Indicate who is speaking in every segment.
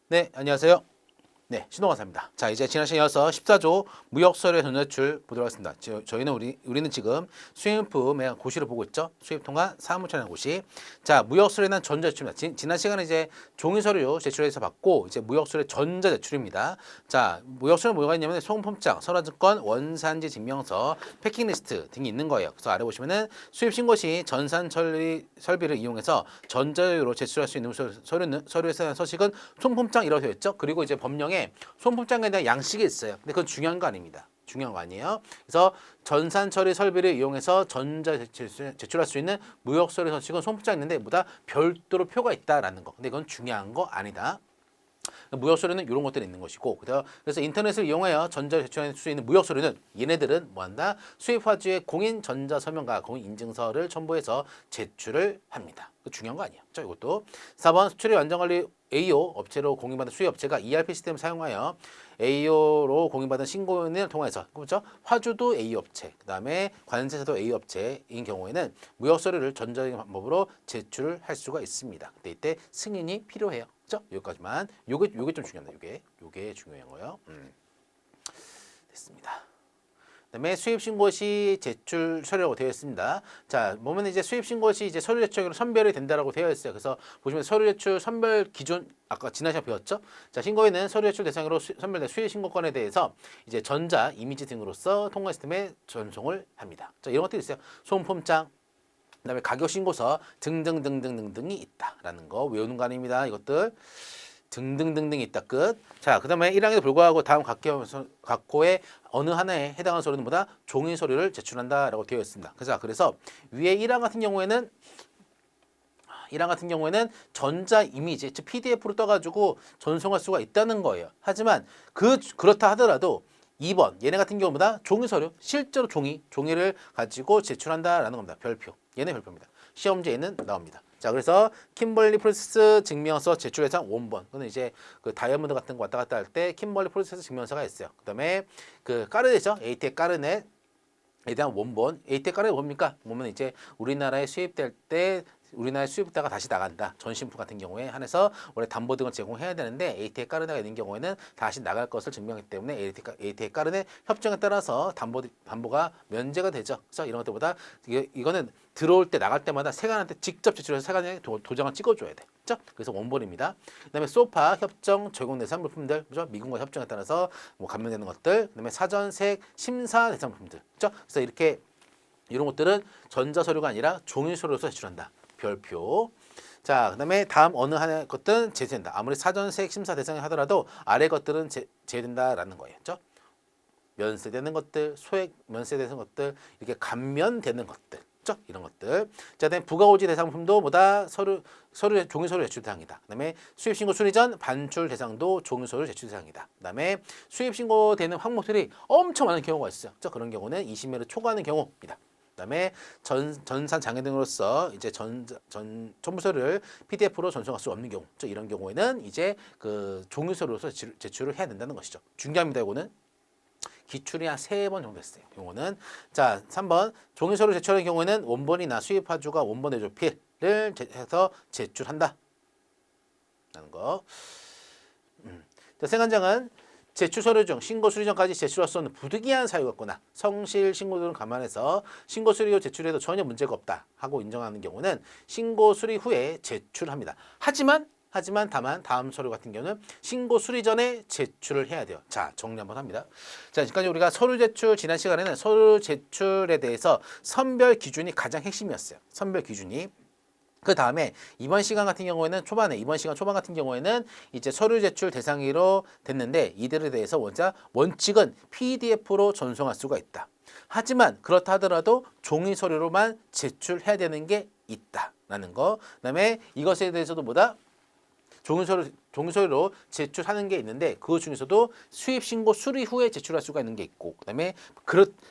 Speaker 1: 네, 안녕하세요. 네, 신동환사입니다. 자, 이제 지난 시간에 이어서 14조 무역서류의 전자제출 보도록 하겠습니다. 저희는 우리는 지금 수입품의 고시를 보고 있죠. 수입통관 사무처라는 고시. 자, 무역서류는 전자제출입니다. 지난 시간에 이제 종이서류 제출해서 받고 이제 무역서류 전자제출입니다. 자, 무역서류 뭐가 있냐면 소금품장, 선화증권, 원산지 증명서, 패킹리스트 등이 있는 거예요. 그래서 아래 보시면은 수입신고 시 전산 처리 설비를 이용해서 전자유로 제출할 수 있는 서류에 대한 서식은 소금품장이라고 되어 있죠. 그리고 이제 법령에 소품장에 대한 양식이 있어요. 근데 그건 중요한 거 아닙니다. 중요한 거 아니에요. 그래서 전산 처리 설비를 이용해서 전자 제출할 수 있는 무역 서류 서식은 소품장이 있는데 보다 별도로 표가 있다라는 거. 근데 이건 중요한 거 아니다. 무역 서류는 이런 것들이 있는 것이고, 그래서 인터넷을 이용하여 전자 제출할 수 있는 무역 서류는 얘네들은 뭐한다? 수입화주의 공인 전자 서명과 공인 인증서를 첨부해서 제출을 합니다. 중요한 거 아니에요. 자, 이것도 4번 수출입 안전관리 AO 업체로 공인받은 수입업체가 ERP 시스템을 사용하여 AO로 공인받은 신고인을 통해서, 그렇죠? 화주도 A 업체, 그다음에 관세사도 A 업체인 경우에는 무역 서류를 전자적인 방법으로 제출을 할 수가 있습니다. 근데 이때 승인이 필요해요. 그렇죠? 여기까지만. 요게 좀 중요합니다. 요게 중요한 거예요. 됐습니다. 그다음에 수입신고 시 제출 서류라고 되어 있습니다. 자, 보면 이제 수입신고 시 이제 서류 제출로 선별이 된다라고 되어 있어요. 그래서 보시면 서류 제출 선별 기준 아까 지난 시간에 배웠죠? 자, 신고인은 서류 제출 대상으로 선별된 수입신고건에 대해서 이제 전자, 이미지 등으로서 통관 시스템에 전송을 합니다. 자, 이런 것들이 있어요. 소음품장, 그다음에 가격 신고서 등등등등등등이 있다라는 거 외우는 거 아닙니다. 이것들. 등등등등이 있다 끝. 자, 그다음에 1항에도 불구하고 다음 각호의 어느 하나에 해당하는 서류는 뭐다? 종이 서류를 제출한다라고 되어 있습니다. 그래서 위에 1항 같은 경우에는 전자 이미지, 즉 PDF로 떠가지고 전송할 수가 있다는 거예요. 하지만 그렇다 하더라도 2번 얘네 같은 경우보다 종이 서류, 실제로 종이를 가지고 제출한다라는 겁니다. 별표. 얘네 별표입니다. 시험지에는 나옵니다. 자, 그래서 킴벌리 프로세스 증명서 제출 대상 원본. 그는 이제 그 다이아몬드 같은 거 왔다 갔다 할 때 킴벌리 프로세스 증명서가 있어요. 그다음에 그 까르네죠. AT의 까르네. 에 대한 원본. AT의 까르네 뭡니까? 보면 이제 우리나라에 수입될 때 우리나라에 수입되다가 다시 나간다. 전신품 같은 경우에 한해서 원래 담보 등을 제공해야 되는데 AT의 까르네가 있는 경우에는 다시 나갈 것을 증명했기 때문에 AT의 까르네 협정에 따라서 담보가 면제가 되죠. 그래서 이런 것들보다 이거는 들어올 때 나갈 때마다 세관한테 직접 제출해서 세관에 도장을 찍어줘야 돼. 그렇죠? 그래서 원본입니다. 그다음에 소파 협정 적용 대상 물품들, 그죠? 미국과 협정에 따라서 뭐 감면되는 것들, 그다음에 사전색 심사 대상 물품들, 그렇죠? 그래서 이렇게 이런 것들은 전자 서류가 아니라 종이 서류로서 제출한다. 별표. 자, 그다음에 다음 어느 하나의 것들은 제외된다. 아무리 사전색 심사 대상이 하더라도 아래 것들은 제외된다라는 거예요. 그렇죠? 면세되는 것들, 소액 면세되는 것들, 이렇게 감면되는 것들. 그렇죠? 이런 것들. 자, 그다음에 부가오지 대상품도 뭐다? 종이 서류 제출 대상이다. 그다음에 수입 신고 수리 전 반출 대상도 종이 서류 제출 대상이다. 그다음에 수입 신고되는 항목들이 엄청 많은 경우가 있어요. 그렇죠? 그런 경우는 20매를 초과하는 경우입니다. 그다음에 전산 장애 등으로서 이제 첨부 서류를 PDF로 전송할 수 없는 경우, 이런 경우에는 이제 그 종이 서류로서 제출을 해야 된다는 것이죠. 중요합니다. 이거는 기출이 한 3번 정도 했어요. 경우는 자, 3번 종이 서류 제출하는 경우에는 원본이나 수입화주가 원본 대조필을 해서 제출한다. 라는 거. 자, 세관장은 제출 서류 중 신고 수리 전까지 제출할 수 없는 부득이한 사유가 있거나 성실 신고 등을 감안해서 신고 수리 후 제출해도 전혀 문제가 없다 하고 인정하는 경우는 신고 수리 후에 제출합니다. 다만 다음 서류 같은 경우는 신고 수리 전에 제출을 해야 돼요. 자, 정리 한번 합니다. 자, 지금까지 우리가 서류 제출, 지난 시간에는 서류 제출에 대해서 선별 기준이 가장 핵심이었어요. 선별 기준이. 그 다음에 이번 시간 같은 경우에는 이제 서류 제출 대상으로 됐는데 이들에 대해서 원칙은 PDF로 전송할 수가 있다. 하지만 그렇다 하더라도 종이 서류로만 제출해야 되는 게 있다라는 거. 그다음에 이것에 대해서도 종이 서류로 제출하는 게 있는데 그것 중에서도 수입신고 수리 후에 제출할 수가 있는 게 있고, 그다음에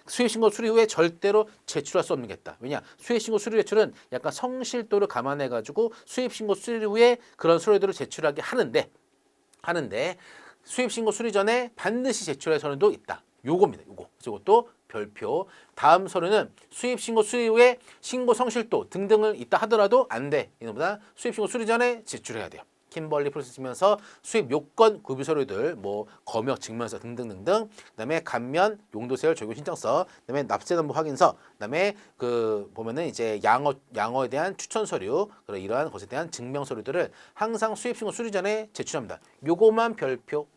Speaker 1: 수입신고 수리 후에 절대로 제출할 수 없는 게 있다. 왜냐? 수입신고 수리 제출은 약간 성실도를 감안해가지고 수입신고 수리 후에 그런 서류들을 제출하게 하는데 수입신고 수리 전에 반드시 제출할 서류도 있다. 요겁니다. 요거. 이것도 별표. 다음 서류는 수입신고 수리 후에 신고 성실도 등등을 있다 하더라도 안 돼. 이놈보다 수입신고 수리 전에 제출해야 돼요. 킴벌리 프로세스면서 수입 요건 구비 서류들, 뭐 검역 증명서 등등등등, 그다음에 감면 용도세율 적용 신청서, 그다음에 납세담보 확인서, 그다음에 그 보면은 이제 양어에 대한 추천 서류, 그런 이러한 것에 대한 증명 서류들을 항상 수입 신고 수리 전에 제출합니다. 요거만 별표.